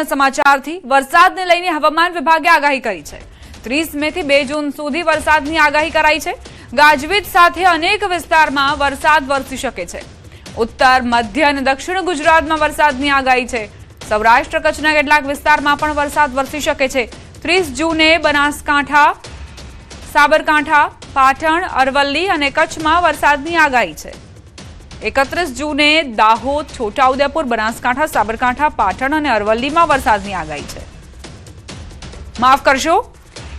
મહત્વપૂર્ણ સમાચારથી વરસાદને લઈને હવામાન વિભાગે આગાહી કરી છે। 30 મે થી 2 જૂન સુધી વરસાદની આગાહી કરાઈ છે। ગાજવીજ સાથે અનેક વિસ્તારમાં વરસાદ વરસી શકે છે। ઉત્તર, મધ્ય અને દક્ષિણ ગુજરાતમાં વરસાદની આગાહી છે। સૌરાષ્ટ્ર કચ્છના કેટલાક વિસ્તારમાં પણ વરસાદ વરસી શકે છે। 30 જૂને બનાસકાંઠા, સાબરકાંઠા, પાટણ, અરવલ્લી અને કચ્છમાં વરસાદની આગાહી છે। 31 જૂને દાહોદ, છોટાઉદેપુર, બનાસકાંઠા, સાબરકાંઠા, પાટણ અને અરવલ્લીમાં વરસાદની આગાહી છે। માફ કરશો,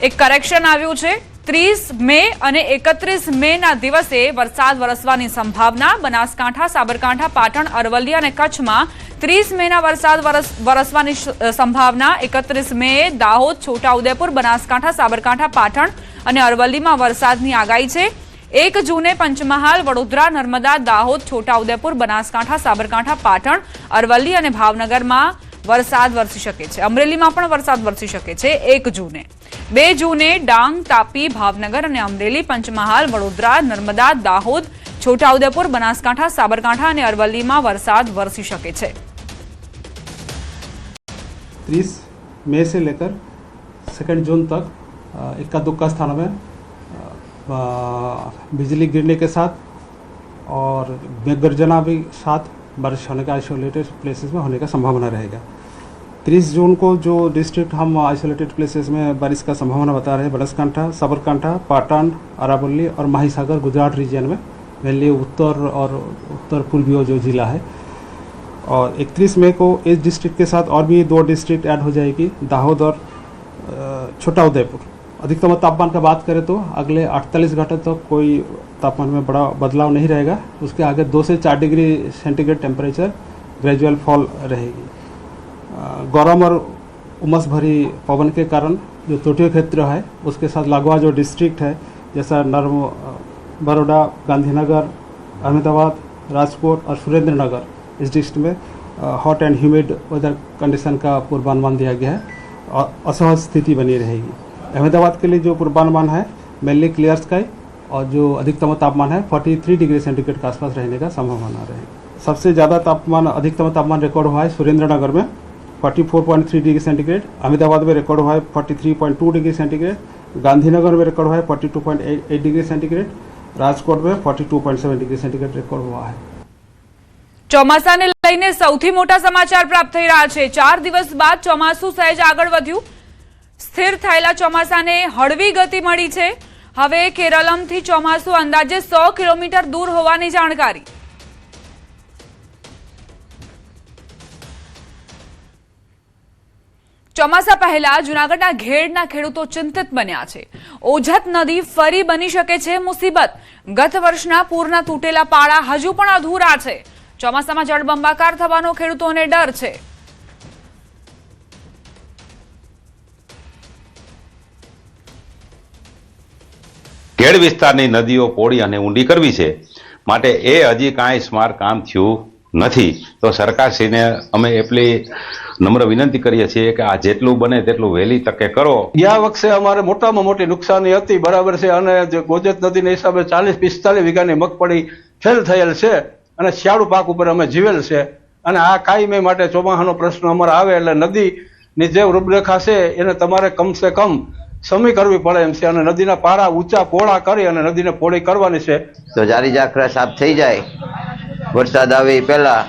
એક કરેક્શન આવ્યું છે। 30 મે અને 31 મેના દિવસે વરસાદ વરસવાની સંભાવના। બનાસકાંઠા, સાબરકાંઠા, પાટણ, અરવલ્લી અને કચ્છમાં 30 મેના વરસાદ વરસવાની સંભાવના। 31 મે દાહોદ, છોટાઉદેપુર, બનાસકાંઠા, સાબરકાંઠા, પાટણ અને અરવલ્લીમાં વરસાદની આગાહી છે। 1 જૂને પંચમહાલ, વડોદરા, નર્મદા, દાહોદ, છોટાઉદેપુર, બનાસકાંઠા, સાબરકાંઠા, પાટણ, અરવલ્લી અને ભાવનગરમાં વરસાદ વરસી શકે છે। અમરેલીમાં પણ વરસાદ વરસી શકે છે 1 જૂને। 2 જૂને ડાંગ, તાપી, ભાવનગર અને અમરેલી, પંચમહાલ, વડોદરા, નર્મદા, દાહોદ, છોટાઉદેપુર, બનાસકાંઠા, સાબરકાંઠા અને અરવલ્લીમાં વરસાદ વરસી શકે છે। 30 मई से लेकर 2 जून तक इक्का दुक्का स्थानों में बिजली गिरने के साथ और मेघ गर्जना भी साथ बारिश होने का आइसोलेटेड प्लेसेस में होने का संभावना रहेगा। 30 जून को जो डिस्ट्रिक्ट हम आइसोलेटेड प्लेसेस में बारिश का संभावना बता रहे हैं, बनासकांठा, साबरकांठा, पाटन, अरावली और माहीसागर गुजरात रीजन में, मेनली उत्तर और उत्तर पूर्वी जो जिला है। और 31 मई को इस डिस्ट्रिक्ट के साथ और भी 2 डिस्ट्रिक्ट ऐड हो जाएगी, दाहोद और छोटाउदेपुर। अधिकतम तापमान का बात करें तो अगले 48 घंटे तक कोई तापमान में बड़ा बदलाव नहीं रहेगा। उसके आगे 2 से 4 degree centigrade temperature gradual fall रहेगी। गरम और उमस भरी पवन के कारण जो तटीय क्षेत्र है उसके साथ लगवा जो डिस्ट्रिक्ट है जैसा बड़ौदा, गांधीनगर, अहमदाबाद, राजकोट और सुरेंद्र नगर, इस डिस्ट्रिक्ट में hot and humid weather condition का पूर्वानुमान दिया गया है और असहज स्थिति बनी रहेगी। अहमदाबाद के लिए जो पूर्वानुमान है मेनली क्लियर स्काई और जो अधिकतम तापमान है 43 डिग्री सेंटीग्रेड के आसपास रहने का संभावना रहेगी। सबसे ज़्यादा तापमान, अधिकतम तापमान रिकॉर्ड हुआ है सुरेंद्र नगर में 44.3 डिग्री सेंटीग्रेड, अहमदाबाद में रिकॉर्ड हुआ है 43.2 डिग्री सेंटीग्रेड, गांधीनगर में रिकॉर्ड हुआ है 42.8 डिग्री सेंटीग्रेड, राजकोट में 42.7 डिग्री सेंटीग्रेड रिकॉर्ड हुआ है। ચોમાસાને લઈને સૌથી મોટા સમાચાર પ્રાપ્ત થઈ રહ્યા છે। 4 દિવસ બાદ ચોમાસું સહેજ આગળ વધ્યું। સ્થિર થયેલા ચોમાસાને હળવી ગતિ મળી છે। હવે કેરળમથી ચોમાસું અંદાજે 100 કિલોમીટર દૂર હોવાની જાણકારી। ચોમાસા પહેલા જૂનાગઢના ઘેડના ખેડૂતો ચિંતિત બન્યા છે। ઓજત નદી ફરી બની શકે છે મુસીબત। ગત વર્ષના પૂરના તૂટેલા પાળા હજુ પણ અધૂરા છે। ચોમાસામાં જળબંબાકાર થવાનો ખેડૂતોને ડર છે। ખેડ વિસ્તારની નદીઓ પોળી અને ઊંડી કરવી છે, માટે એ હજી કાંઈ સ્માર્ટ કામ થયું નથી। તો સરકારશ્રીને અમે એટલી નમ્ર વિનંતી કરીએ છીએ કે આ જેટલું બને તેટલું વહેલી તકે કરો। ગયા વખતે અમારે મોટામાં મોટી નુકસાની હતી, બરાબર છે, અને જે ગોજત નદીના હિસાબે 40-45 વીઘાની મગફળી ફેલ થયેલ છે અને શિયાળુ પાક ઉપર અમે જીવેલ છે। અને આ કાયમી માટે ચોમાસાનો પ્રશ્ન અમારે આવે એટલે નદીની જે રૂપરેખા છે એને તમારે કમસે કમ સમી કરવી પડે એમ છે અને નદીના પાળા ઊંચા પહોળા કરી અને નદીને પહોળી કરવાની છે। તો જારી જાખરા સાફ થઈ જાય વરસાદ આવે એ પહેલા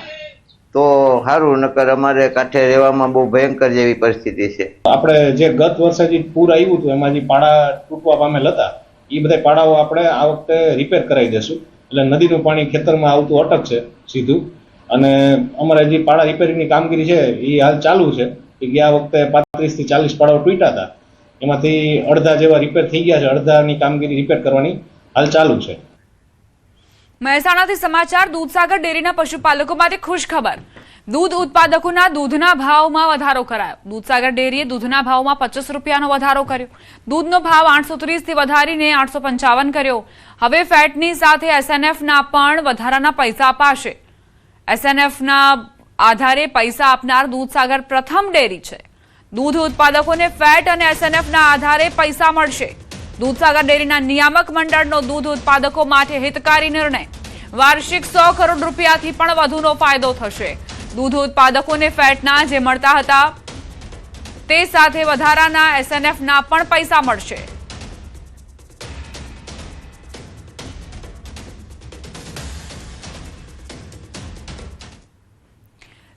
તો સારું, નકર અમારે કાંઠે રહેવામાં બહુ ભયંકર જેવી પરિસ્થિતિ છે। આપણે જે ગત વર્ષે જે પૂર આવ્યું હતું એમાં જે પાડા તૂટવા પામેલ હતા એ બધા પાડાઓ આપણે આ વખતે રિપેર કરાવી દેશું, એટલે નદીનું પાણી ખેતરમાં આવતું અટકશે સીધું। અને અમારે જે પાડા રિપેરિંગની કામગીરી છે એ હાલ ચાલુ છે। ગયા વખતે 35 થી 40 પાડાઓ તૂટ્યા હતા, એમાંથી અડધા જેવા રિપેર થઈ ગયા છે, અડધાની કામગીરી રિપેર કરવાની હાલ ચાલુ છે। મહેસાણાથી સમાચાર। દૂધસાગર ડેરીના પશુપાલકો માટે ખુશ ખબર। દૂધ ઉત્પાદકોના દૂધના ભાવમાં વધારો કરાયો। દૂધસાગર ડેરીએ દૂધના ભાવમાં 25 રૂપિયાનો વધારો કર્યો। દૂધનો ભાવ 830 થી વધારીને 855 કર્યો। હવે ફેટની સાથે એસએનએફના પણ વધારાના પૈસા અપાશે। એસએનએફના આધારે પૈસા આપનાર દૂધસાગર પ્રથમ ડેરી છે। દૂધ ઉત્પાદકોને ફેટ અને એસએનએફના આધારે પૈસા મળશે। દૂધસાગર ડેરીના નિયામક મંડળનો દૂધ ઉત્પાદકો માટે હિતકારી નિર્ણય। વાર્ષિક 100 કરોડ રૂપિયાથી પણ વધુનો ફાયદો થશે। દૂધ ઉત્પાદકોને ફેટના જે મળતા હતા તે સાથે વધારાના SNFના પણ પૈસા મળશે.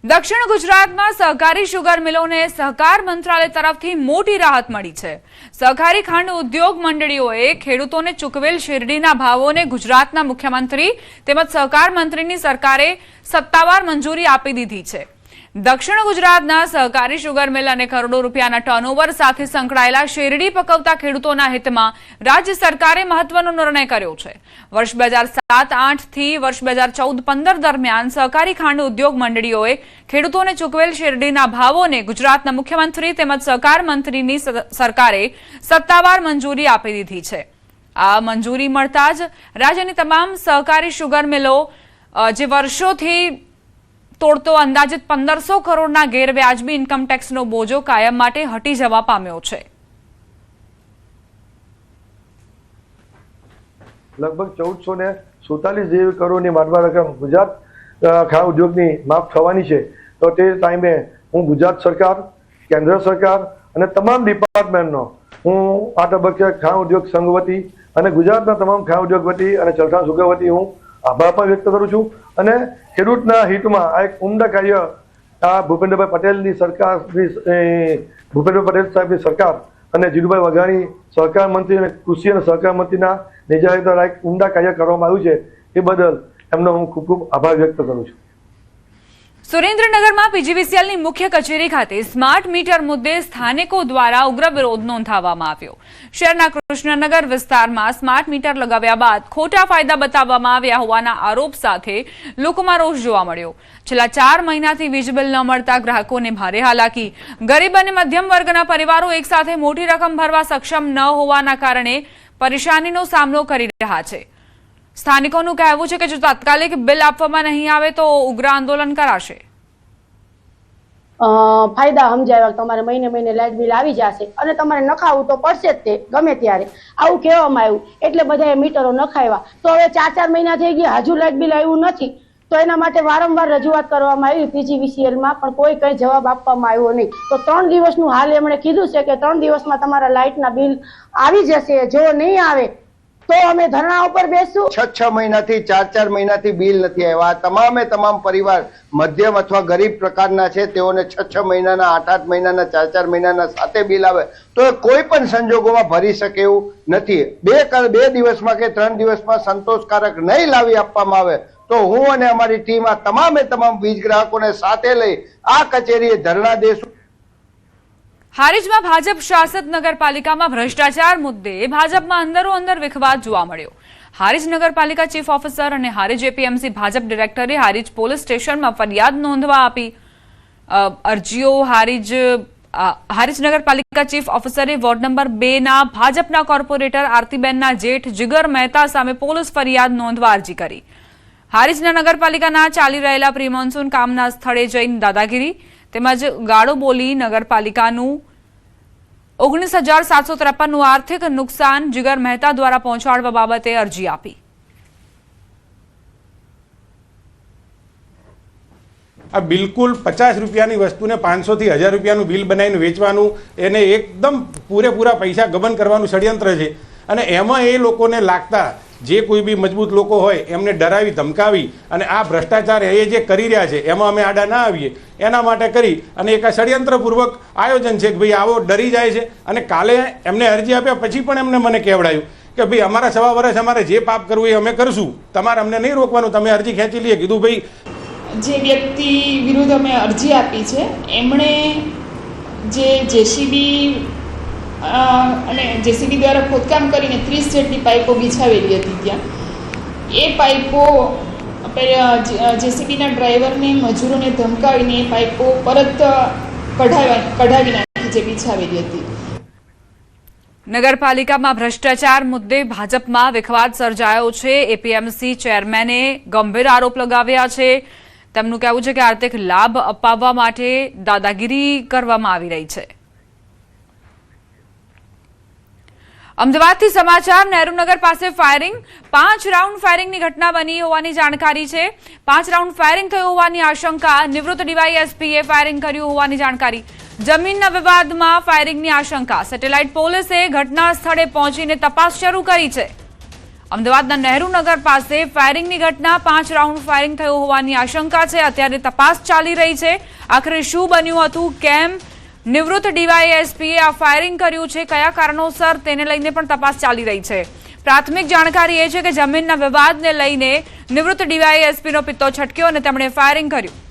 દક્ષિણ ગુજરાતમાં સહકારી શુગર મિલોને સહકાર મંત્રાલય તરફથી મોટી રાહત મળી છે. સહકારી ખાંડ ઉદ્યોગ મંડળીઓએ ખેડૂતોને ચૂકવેલ શેરડીના ભાવોને ગુજરાતના મુખ્યમંત્રી તેમજ સહકાર મંત્રીની સરકારે સત્તાવાર મંજૂરી આપી દીધી છે. દક્ષિણ ગુજરાતના સહકારી શુગર મિલ અને કરોડો રૂપિયાના ટર્નઓવર સાથે સંકળાયેલા શેરડી પકવતા ખેડૂતોના હિતમાં રાજ્ય સરકારે મહત્વનો નિર્ણય કર્યો છે. વર્ષ 2007-8 થી વર્ષ 2014-15 દરમિયાન સહકારી ખાંડ ઉદ્યોગ મંડળીઓએ ખેડૂતોને ચૂકવેલ શેરડીના ભાવોને ગુજરાતના મુખ્યમંત્રી તેમજ સહકાર મંત્રીની સરકારે સત્તાવાર મંજૂરી આપી દીધી છે. આ મંજૂરી મળતા જ રાજ્યની તમામ સહકારી શુગર મિલો જે વર્ષોથી તોડતો અંદાજિત 1500 કરોડના ગેરવ્યાજબી ઇન્કમટેક્સનો બોજો કાયમ માટે હટી જવા પામ્યો છે. લગભગ 1447 જેવી કરોડની માંડવા રકમ ગુજરાત ખાંડ ઉદ્યોગની માફ થવાની છે. તો તે ટાઈમે હું ગુજરાત સરકાર, કેન્દ્ર સરકાર અને તમામ ડિપાર્ટમેન્ટનો હું આ તબક્કે ખાંડ ઉદ્યોગ સંઘ વતી અને ગુજરાતના તમામ ખાંડ ઉદ્યોગ વતી અને ચલથાણ શુગર વતી હું આભાર પણ વ્યક્ત કરું છું. અને ખેડૂતના હિતમાં આ એક ઉમદા કાર્ય આ ભૂપેન્દ્રભાઈ પટેલની સરકારની ભૂપેન્દ્ર પટેલ સાહેબની સરકાર અને જીતુભાઈ વાઘાણી સહકાર મંત્રી અને કૃષિ અને સહકાર મંત્રીના નેજા દ્વારા એક ઉમદા કાર્ય કરવામાં આવ્યું છે. એ બદલ એમનો હું ખૂબ ખૂબ આભાર વ્યક્ત કરું છું. સુરેન્દ્રનગરમાં PGVCLની મુખ્ય કચેરી ખાતે સ્માર્ટ મીટર મુદ્દે સ્થાનિકો દ્વારા ઉગ્ર વિરોધ નોંધાવવામાં આવ્યો. શહેરના કૃષ્ણનગર વિસ્તારમાં સ્માર્ટ મીટર લગાવ્યા બાદ ખોટા ફાયદા બતાવવામાં આવ્યા હોવાના આરોપ સાથે લોકોમાં રોષ જોવા મળ્યો. છેલ્લા 4 મહિનાથી વીજ બિલ ન મળતા ગ્રાહકોને ભારે હાલાકી. ગરીબ અને મધ્યમ વર્ગના પરિવારો એકસાથે મોટી રકમ ભરવા સક્ષમ ન હોવાના કારણે પરેશાનીનો સામનો કરી રહ્યા છે. સ્થાનિકોનું કહેવું છે કે જો તાત્કાલિક બિલ આપવામાં નહીં આવે તો ઉગ્ર આંદોલન કરાશે. ફાયદા સમજાવ્યા તમારે મહિને મહિને લાઇટ બિલ આવી જશે અને તમારે નખાવું તો પડશે જ તે ગમે ત્યારે આવું કહેવામાં આવ્યું. એટલે બધાએ મીટરો નખાવ્યા. તો હવે 4 મહિના થઈ ગયા હજુ લાઇટ બિલ આવ્યું નથી. તો એના માટે વારંવાર રજૂઆત કરવામાં આવી PGVCLમાં પણ કોઈ કઈ જવાબ આપવામાં આવ્યો નહીં. તો 3 દિવસનું હાલ એમણે કીધું છે કે 3 દિવસમાં તમારા લાઇટના બિલ આવી જશે. જો નહીં આવે તો અમે ધરણા ઉપર બેસશું. 6 મહિનાથી 4 મહિનાથી બિલ નથી આવ્યા. તમામ પરિવાર મધ્યમ અથવા ગરીબ પ્રકારના છે. તેઓને 6 મહિનાના 8 મહિનાના 4 મહિનાના સાથે બિલ આવે તો કોઈ પણ સંજોગોમાં ભરી શકે એવું નથી. બે દિવસમાં કે 3 દિવસમાં સંતોષકારક નહીં લાવી આપવામાં આવે તો હું અને અમારી ટીમ આ તમામ વીજ ગ્રાહકોને સાથે લઈ આ કચેરીએ ધરણા દેશું. હારીજમાં ભાજપ શાસિત નગરપાલિકામાં ભ્રષ્ટાચાર મુદ્દે ભાજપમાં અંદરો-અંદર વિખવાદ જોવા મળ્યો. હારીજ નગરપાલિકા ચીફ ઓફિસર અને હારીજ APMC ભાજપ ડિરેક્ટરે હારીજ પોલીસ સ્ટેશનમાં ફરિયાદ નોંધવા આપી. અરજીઓ હારીજ નગરપાલિકા ચીફ ઓફિસરે વોર્ડ નંબર 2ના ભાજપના કોર્પોરેટર આરતીબેનના જેઠ જીગર મહેતા સામે પોલીસ ફરિયાદ નોંધવા અરજી કરી. હારીજના નગરપાલિકાના ચાલી રહેલા પ્રી મોન્સૂન કામના સ્થળે જઈને દાદાગીરી તેમજ ગાળો બોલી નગરપાલિકાનું 19,753નું આર્થિક નુકસાન જીગર મહેતા દ્વારા પહોંચાડવા બાબતે અરજી આપી. આ બિલકુલ 50 રૂપિયાની વસ્તુને 500 થી 1000 રૂપિયાનું બિલ બનાવીને વેચવાનું, એને એકદમ પૂરેપૂરા પૈસા ગબન કરવાનું ષડયંત્ર છે. અને એમાં એ લોકોને લાગતા જે કોઈ બી મજબૂત લોકો હોય એમને ડરાવી ધમકાવી અને આ ભ્રષ્ટાચાર એ જે કરી રહ્યા છે એમાં અમે આડા ના આવીએ એના માટે કરી અને એક ષડયંત્રપૂર્વક આયોજન છે કે ભાઈ આવો ડરી જાય છે. અને કાલે એમને અરજી આપ્યા પછી પણ એમને મને કહેવડાયું કે ભાઈ અમારા 1.5 વર્ષ અમારે જે પાપ કરવું એ અમે કરશું, તમારે અમને નહીં રોકવાનું, તમે અરજી ખેંચી લઈએ. કીધું ભાઈ જે વ્યક્તિ વિરુદ્ધ અમે અરજી આપી છે એમણે જે JCB અને JCB દ્વારા ખોદકામ કરીને 30 જેટલી પાઇપો બિછાવેલી હતી ત્યાં. એ પાઇપો JCBના ડ્રાઈવરને મજૂરોને ધમકાવીને એ પાઇપો પરત કઢાવી નાખી જે બિછાવેલી હતી. નગરપાલિકામાં ભ્રષ્ટાચાર મુદ્દે ભાજપમાં વિખવાદ સર્જાયો છે. APMC ચેરમેને ગંભીર આરોપ લગાવ્યા છે. તેમનું કહેવું છે કે આર્થિક લાભ અપાવવા માટે દાદાગીરી કરવામાં આવી રહી છે. અમદાવાદથી સમાચાર નહેરુનગર પાસે ફાયરિંગ 5 રાઉન્ડ ફાયરિંગની ઘટના બની હોવાની જાણકારી છે 5 રાઉન્ડ ફાયરિંગ થયું હોવાની આશંકા નિવૃત્ત ડીવાયએસપીએ ફાયરિંગ કર્યું હોવાની જાણકારી જમીનના વિવાદમાં ફાયરિંગની આશંકા સેટેલાઇટ પોલીસે ઘટના સ્થળે પહોંચીને તપાસ શરૂ કરી છે અમદાવાદના નહેરુનગર પાસે ફાયરિંગની ઘટના 5 રાઉન્ડ ફાયરિંગ થયું હોવાની આશંકા છે અત્યારે તપાસ ચાલી રહી છે આખરે શું બન્યું હતું કેમ નિવૃત્ત ડીવાયએસપીએ આ ફાયરિંગ કર્યું છે કયા કારણોસર તેને લઈને પણ તપાસ ચાલી રહી છે પ્રાથમિક જાણકારી એ છે કે જમીનના વિવાદને લઈને નિવૃત્ત ડીવાયએસપીનો પિત્તો છટક્યો અને તેમણે ફાયરિંગ કર્યું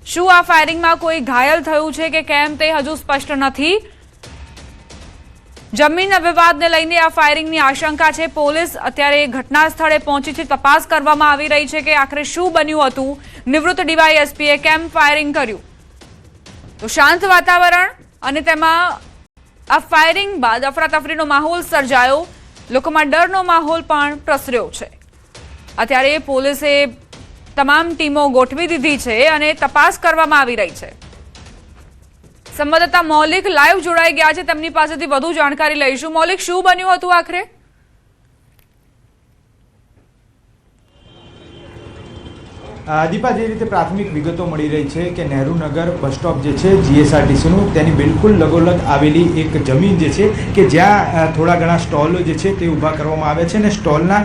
શું આ ફાયરિંગમાં કોઈ ઘાયલ થયું છે કે કેમ તે હજુ સ્પષ્ટ નથી જમીનના વિવાદને લઈને આ ફાયરિંગની આશંકા છે પોલીસ અત્યારે ઘટના સ્થળે પહોંચી છે તપાસ કરવામાં આવી રહી છે કે આખરે શું બન્યું હતું નિવૃત્ત ડીવાયએસપીએ કેમ ફાયરિંગ કર્યું તો શાંત વાતાવરણ અને તેમાં આ ફાયરિંગ બાદ અફરાતફરીનો માહોલ સર્જાયો લોકોમાં ડરનો માહોલ પણ પ્રસર્યો છે અત્યારે પોલીસે તમામ ટીમો ગોઠવી દીધી છે અને તપાસ કરવામાં આવી રહી છે સંવાદદાતા મૌલિક લાઈવ જોડાઈ ગયા છે તેમની પાસેથી વધુ જાણકારી લઈશું મૌલિક શું બન્યું હતું આખરે દીપા જે રીતે પ્રાથમિક વિગતો મળી રહી છે કે નહેરુનગર બસ સ્ટોપ જે છે જીએસઆરટીસીનું તેની બિલકુલ લગોલગ આવેલી એક જમીન જે છે કે જ્યાં થોડા ઘણા સ્ટોલો જે છે તે ઊભા કરવામાં આવ્યા છે અને સ્ટોલના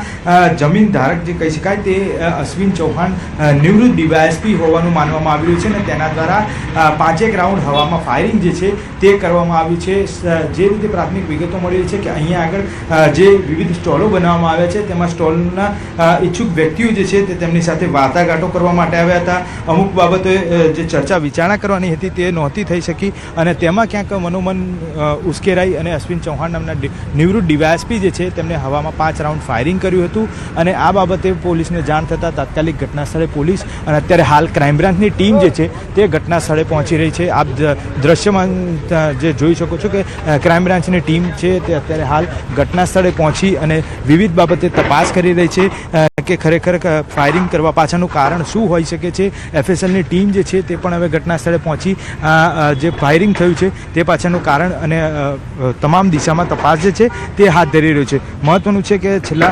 જમીન ધારક જે કહી શકાય તે અશ્વિન ચૌહાણ નિવૃત્ત ડીવાયએસપી હોવાનું માનવામાં આવી રહ્યું છે અને તેના દ્વારા 5 રાઉન્ડ હવામાં ફાયરિંગ જે છે તે કરવામાં આવ્યું છે જે રીતે પ્રાથમિક વિગતો મળી રહી છે કે અહીંયા આગળ જે વિવિધ સ્ટોલો બનાવવામાં આવ્યા છે તેમાં સ્ટોલના ઈચ્છુક વ્યક્તિઓ જે છે તે તેમની સાથે વાટાઘાટો કરવા માટે આવ્યા હતા અમુક બાબતે જે ચર્ચા વિચારણા કરવાની હતી તે નહોતી થઈ શકી અને તેમાં ક્યાંક મનોમન ઉશ્કેરાઈ અને અશ્વિન ચૌહાણ નામના નિવૃત્ત ડીવાયએસપી જે છે તેમણે હવામાં 5 રાઉન્ડ ફાયરિંગ કર્યું હતું અને આ બાબતે પોલીસને જાણ થતાં તાત્કાલિક ઘટના સ્થળે પોલીસ અને અત્યારે હાલ ક્રાઇમ બ્રાન્ચની ટીમ જે છે તે ઘટના સ્થળે પહોંચી રહી છે આપ દ્રશ્યમાં જે જોઈ શકો છો કે ક્રાઇમ બ્રાન્ચની ટીમ છે તે અત્યારે હાલ ઘટના સ્થળે પહોંચી અને વિવિધ બાબતે તપાસ કરી રહી છે કે ખરેખર ફાયરિંગ કરવા પાછળનું કારણ શું હોઈ શકે છે એફએસએલની ટીમ જે છે તે પણ હવે ઘટના સ્થળે પહોંચી જે ફાયરિંગ થયું છે તે પાછળનું કારણ અને તમામ દિશામાં તપાસ જે છે તે હાથ ધરી રહ્યું છે મહત્વનું છે કે છેલ્લા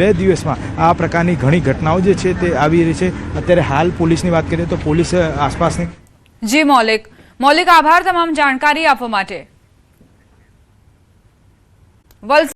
2 દિવસમાં આ પ્રકારની ઘણી ઘટનાઓ જે છે તે આવી રહી છે અત્યારે હાલ પોલીસની વાત કરીએ તો પોલીસ આસપાસની જી મૌલિક આભાર તમામ જાણકારી આપવા માટે